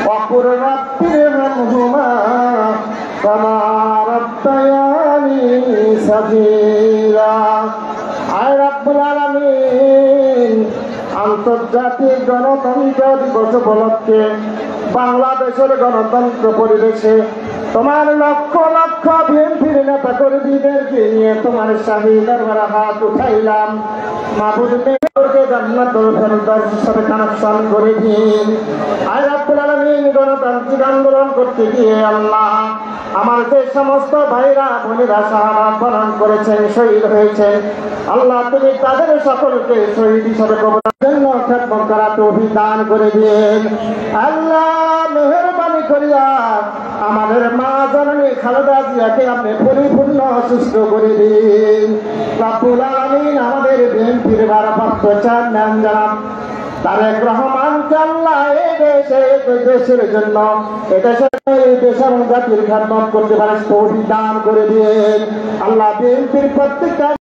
وقل رب ارحمهما كما ربياني صغيرا আয় রব্বুল আলামিন আন্তর্জাতিক গণতন্ত্র দিবস উপলক্ষে বাংলাদেশের গণতন্ত্র পরিবেশে তোমার লক্ষ লক্ষ বিএনপির নেতা কর্মীদেরকে নিয়ে তোমার শাহী দরবারে হাত উঠাইলাম। মাহবুব মেয়রকে জান্নাতুল ফেরদাউসের সাথে কানেকশন করে দিন। আয় রব্বুল আলামিন গণতান্ত্রিক আন্দোলন করতে গিয়ে আল্লাহ আমার যে সমস্ত ভাইরা বোনেরা শাহাদাত বরণ করেছেন, শহীদ হয়েছেন, আল্লাহ তুমি তাদের সকলকে শহীদ হিসেবে কবরের জন্য খেদমত করা তৌফিক দান করে দিন। আল্লাহ মেহেরবানি করিয়া আমাদের মা জননী খালেদা জিয়াকে আপনি পরিপূর্ণ সুস্থ করে দিন। রব্বুল আলামিন আমাদের বিএনপির ভারপ্রাপ্ত চেয়ারম্যান জনাব তারেক রহমানকে আল্লাহ এই দেশের জন্য দেশের জাতির খেদমত করতে পারে তৌফিক দান করে দিন। আল্লাহ বিএনপির প্রত্যেকটা